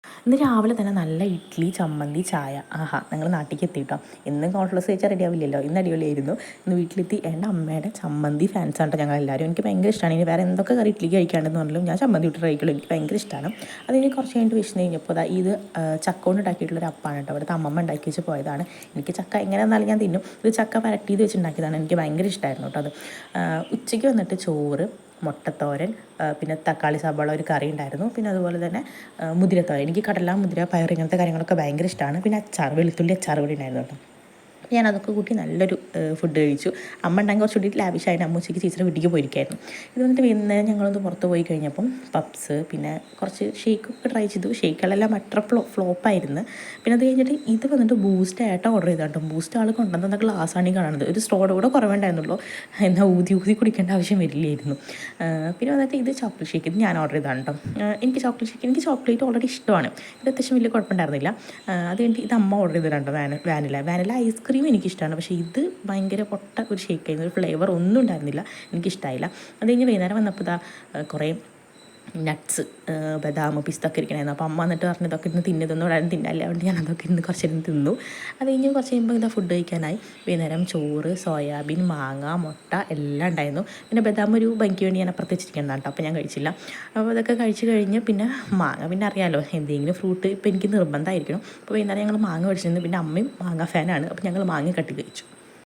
ഇന്ന് രാവിലെ തന്നെ നല്ല ഇഡ്ഡലി, ചമ്മന്തി, ചായ. ആഹാ! ഞങ്ങൾ നാട്ടിലേക്ക് എത്തിയിട്ടോ. എന്നും കോൺഫ്ലക്സ് കഴിച്ചാൽ റെഡി ആവില്ലല്ലോ. ഇന്ന് അടിപൊളിയായിരുന്നു. ഇന്ന് വീട്ടിലെത്തി എൻ്റെ അമ്മയുടെ ചമ്മന്തി ഫാൻസാണ് കേട്ടോ ഞങ്ങളെല്ലാവരും. എനിക്ക് ഭയങ്കര ഇഷ്ടമാണ്. ഇനി വേറെ എന്തൊക്കെ കറി ഇഡ്ഡലിക്ക് കഴിക്കാണ്ടെന്ന് പറഞ്ഞാലും ഞാൻ ചമ്മന്തി ഇട്ട് കഴിക്കുള്ളൂ. എനിക്ക് ഭയങ്കര ഇഷ്ടമാണ്. അത് കഴിഞ്ഞ് കുറച്ച് കഴിഞ്ഞിട്ട് വിശന്ന് കഴിഞ്ഞപ്പോൾ ഇത് ചക്ക കൊണ്ട് ഉണ്ടാക്കിയിട്ടുള്ളൊരു അപ്പമാണ് കേട്ടോ. അവിടുത്തെ അമ്മമ്മ ഉണ്ടാക്കി വെച്ച് പോയതാണ്. എനിക്ക് ചക്ക എങ്ങനെ വന്നാലും ഞാൻ തിന്നും. ഇത് ചക്ക വരട്ടിയത് വെച്ചുണ്ടാക്കിയതാണ്. എനിക്ക് ഭയങ്കര ഇഷ്ടമായിരുന്നു കേട്ടോ അത്. ഉച്ചയ്ക്ക് വന്നിട്ട് ചോറ്, മുട്ടത്തോരൻ, പിന്നെ തക്കാളി സവാള ഒരു കറി ഉണ്ടായിരുന്നു. പിന്നെ അതുപോലെ തന്നെ മുതിരത്തോരൻ. എനിക്ക് കടല, മുതിര, പയർ ഇങ്ങനത്തെ കാര്യങ്ങളൊക്കെ ഭയങ്കര ഇഷ്ടമാണ്. പിന്നെ അച്ചാർ, വെളുത്തുള്ളി അച്ചാർ കൂടി ഉണ്ടായിരുന്നു കേട്ടോ. ഞാൻ അതൊക്കെ കൂട്ടി നല്ലൊരു ഫുഡ് കഴിച്ചു. അമ്മ ഉണ്ടാക്കി കുറച്ചുകൂടി ലാവിഷായിട്ട് അമ്മ ഉച്ചയ്ക്ക് ടീച്ചറെ വീട്ടിലേക്ക് പോയിരിക്കായിരുന്നു. ഇത് വന്നിട്ട് വൈകുന്നേരം ഞങ്ങളൊന്ന് പുറത്ത് പോയി കഴിഞ്ഞപ്പം പപ്സ്, പിന്നെ കുറച്ച് ഷേക്കൊക്കെ ട്രൈ ചെയ്തു. ഷേക്കുകളെല്ലാം അത്ര ഫ്ലോപ്പായിരുന്നു. പിന്നെ അത് കഴിഞ്ഞിട്ട് ഇത് വന്നിട്ട് ബൂസ്റ്റ് ആയിട്ട് ഓർഡർ ചെയ്താൽ കേട്ടോ. ബൂസ്റ്റ് ആൾ കൊണ്ടുവന്ന ഗ്ലാസ്സാണ് ഈ കാണുന്നത്. ഒരു സ്ട്രോയുടെ കൂടെ കുറവുണ്ടായിരുന്നുള്ളൂ. എന്നാൽ ഊതി ഊതി കുടിക്കേണ്ട ആവശ്യം വരില്ലായിരുന്നു. പിന്നെ വന്നിട്ട് ഇത് ചോക്ലേറ്റ് ഷേക്ക്. ഇത് ഞാൻ ഓർഡർ ചെയ്താണ് കേട്ടോ. എനിക്ക് ചോക്ലേറ്റ് ഓൾറെഡി ഇഷ്ടമാണ്. ഇത് അത്യാവശ്യം വലിയ കുഴപ്പമുണ്ടായിരുന്നില്ല. അത് കഴിഞ്ഞിട്ട് ഇത് അമ്മ ഓർഡർ ചെയ്തിട്ടുണ്ട് വാനില ഐസ്ക്രീം എനിക്കിഷ്ടമാണ്. പക്ഷേ ഇത് ഭയങ്കര പൊട്ട ഒരു ഷേക്കായിരുന്നു. ഒരു ഫ്ലേവർ ഒന്നും ഉണ്ടായിരുന്നില്ല. എനിക്കിഷ്ടമായില്ല. അത് കഴിഞ്ഞ് വൈകുന്നേരം വന്നപ്പോൾ കുറേ നട്ട്സ്, ബദാം, പിസ്തൊക്കെ ഇരിക്കണമായിരുന്നു. അപ്പോൾ അമ്മ എന്നിട്ട് പറഞ്ഞു ഇതൊക്കെ ഇരുന്ന് തിന്നതൊന്നും ഇവിടെ തിന്നാല്ല. അതുകൊണ്ട് ഞാൻ അതൊക്കെ ഇരുന്ന് കുറച്ചിരുന്ന് തിന്നു. അത് കഴിഞ്ഞ് കുറച്ച് കഴിയുമ്പോൾ ഫുഡ് കഴിക്കാനായി. വൈകുന്നേരം ചോറ്, സോയാബീൻ, മാങ്ങ, മുട്ട എല്ലാം ഉണ്ടായിരുന്നു. പിന്നെ ബദാം ഒരു ഭംഗിക്ക് വേണ്ടി ഞാൻ അപ്പുറത്ത് വെച്ചിരിക്കുന്നതാണ് കേട്ടോ. അപ്പോൾ ഞാൻ കഴിച്ചില്ല. അപ്പോൾ അതൊക്കെ കഴിച്ച് കഴിഞ്ഞ് പിന്നെ മാങ്ങ, പിന്നെ അറിയാമല്ലോ എന്തെങ്കിലും ഫ്രൂട്ട് ഇപ്പോൾ എനിക്ക് നിർബന്ധമായിരിക്കണം. അപ്പോൾ വൈകുന്നേരം ഞങ്ങൾ മാങ്ങ മേടിച്ചിരുന്നു. പിന്നെ അമ്മയും മാങ്ങ ഫാനാണ്. അപ്പോൾ ഞങ്ങൾ മാങ്ങ കട്ടി കഴിച്ചു.